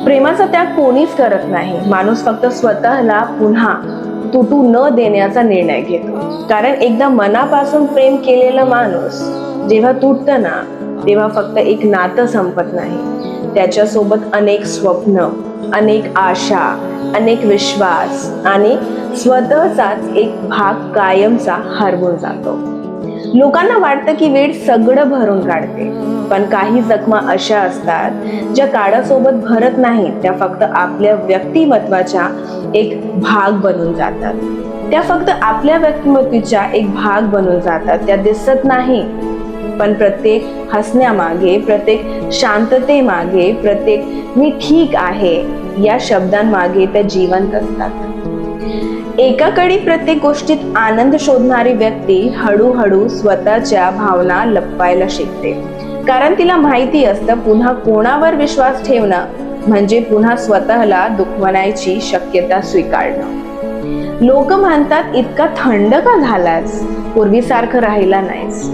प्रेमाचा त्याग कोणीच करत नाही. माणूस फक्त स्वतःला पुन्हा तुटू न देण्याचा निर्णय घेतो. कारण एकदा मनापासून प्रेम केलेला माणूस जेव्हा तुटत ना, तेव्हा फक्त एक नातं संपत नाही, त्याच्यासोबत अनेक स्वप्न, अनेक आशा, अनेक विश्वास आणि स्वतःचाच एक भाग कायमचा हरवून जातो. लोकांना वाटतं की वेळ सगळं भरून काढते, पण काही जखमा अशा असतात ज्या काळासोबत भरत नाहीत. त्या फक्त आपल्या व्यक्तिमत्वाचा एक भाग बनून जातात. त्या फक्त आपल्या व्यक्तिमत्वाचा एक भाग बनून जातात. त्या दिसत नाही, पण प्रत्येक हसण्यामागे, प्रत्येक शांततेमागे, प्रत्येक "मी ठीक आहे" या शब्दांमागे त्या जिवंत असतात. एकाकडे प्रत्येक गोष्टीत आनंद शोधणारी व्यक्ती हळूहळू स्वतःच्या भावना लपवायला शिकते. कारण तिला माहिती असतं पुन्हा कोणावर विश्वास ठेवणं म्हणजे पुन्हा स्वतःला दुखवण्याची शक्यता स्वीकारणं. लोक म्हणतात, इतका थंड का झालास, पूर्वीसारखं राहिला नाहीस.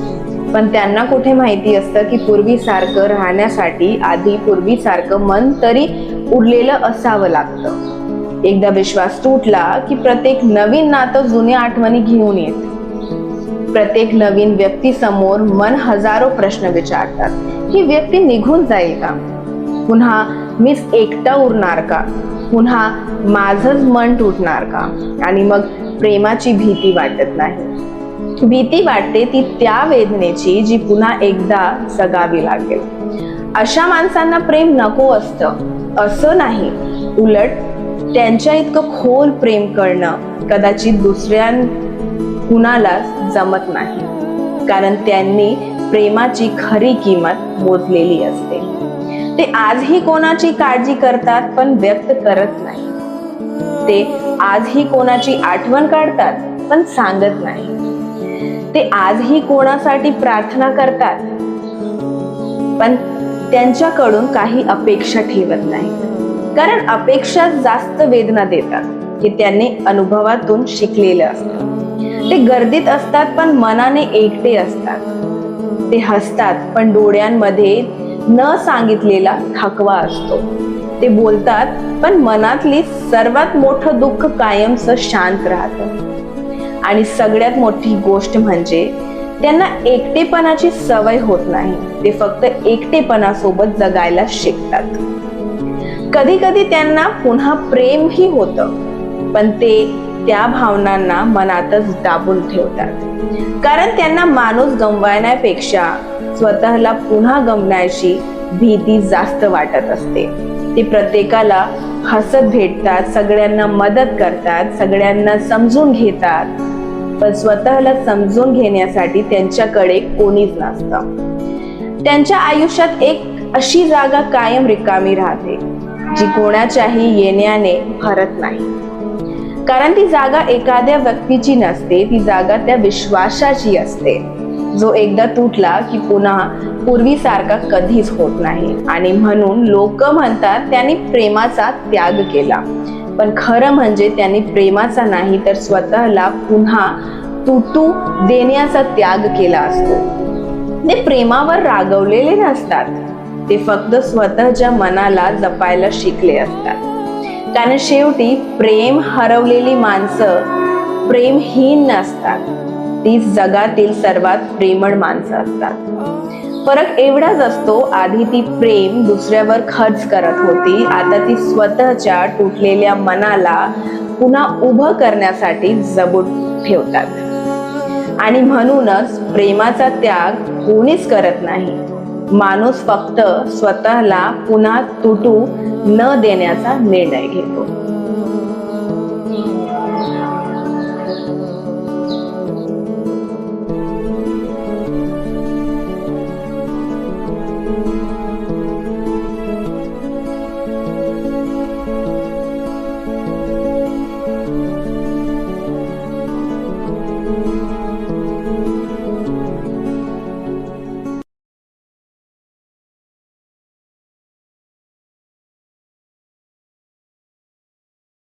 पण त्यांना कुठे माहिती असतं की पूर्वीसारखं राहण्यासाठी आधी पूर्वीसारखं मन तरी उरलेलं असावं लागतं. एकदा विश्वास तुटला की प्रत्येक नवीन नातं जुन्या आठवणी घेऊन येते. प्रत्येक नवीन व्यक्ती समोर मन हजारो प्रश्न विचारतात. ही व्यक्ती निघून जाईल का? पुन्हा मीच एकटा उरणार का? पुन्हा माझंच मन तुटणार का? आणि मग प्रेमाची भीती वाटत नाही. भीती वाटते ती त्या वेदनेची जी पुन्हा एकदा जगावी लागेल. अशा माणसांना प्रेम नको असतं असं नाही, उलट त्यांच्या इतकं खोल प्रेम करणं कदाचित दुसऱ्या कुणाला जमत नाही. कारण त्यांनी प्रेमाची खरी किंमत मोजलेली असते. ते आजही कोणाची काळजी करतात पण व्यक्त करत नाही. ते आजही कोणाची आठवण काढतात पण सांगत नाही. ते आजही कोणासाठी प्रार्थना करतात पण त्यांच्याकडून काही अपेक्षा ठेवत नाही. कारण अपेक्षा जास्त वेदना देतात की त्यांनी अनुभवातून शिकलेलं असतं. ते गर्दीत असतात पण मनाने एकटे असतात. ते हसतात पण डोळ्यांमध्ये न सांगितलेला थकवा असतो. ते बोलतात पण मनातली सर्वात मोठं दुःख कायमचं शांत राहतं. आणि सगळ्यात मोठी गोष्ट म्हणजे त्यांना एकटेपणाची सवय होत नाही. ते फक्त एकटेपणासोबत जगायला शिकतात. कधी कधी त्यांना पुन्हा प्रेमही होतं, पण ते त्या भावनांना मनातच दाबून ठेवतात. कारण त्यांना माणूस गमवण्यापेक्षा स्वतःला पुन्हा गमवण्याची भीती जास्त वाटत असते. ते प्रत्येकाला हसत भेटतात, सगळ्यांना मदत करतात, सगळ्यांना समजून घेतात, पण स्वतःला समजून घेण्यासाठी त्यांच्याकडे कोणीच नसतं. त्यांच्या आयुष्यात एक अशी जागा कायम रिकामी राहते जी कोणाच्याही येण्याने भरत नाही. कारण ती जागा एखाद्या व्यक्तीची नसते, ती जागा त्या विश्वासाची असते जो एकदा तुटला की पुन्हा पूर्वीसारखा कधीच होत नाही. आणि म्हणून लोक म्हणतात त्यांनी प्रेमाचा त्याग केला, पण खरं म्हणजे त्यांनी प्रेमाचा नाही तर स्वतःला पुन्हा तुटू देण्याचा त्याग केला असतो. ते प्रेमावर रागवलेले नसतात, ते फक्त स्वतःच्या मनाला जपायला शिकले असतात. कारण शेवटी प्रेम हरवलेली माणसं प्रेमहीन नसतात, ती जगातील सर्वात प्रेमळ माणसं असतात. फरक एवढाच असतो, आधी ती प्रेम दुसऱ्यावर खर्च करत होती, आता ती स्वतःच्या तुटलेल्या मनाला पुन्हा उभं करण्यासाठी जपून ठेवतात. आणि म्हणूनच प्रेमाचा त्याग कोणीच करत नाही. माणूस फक्त स्वतःला पुन्हा तुटू न देण्याचा निर्णय घेतो.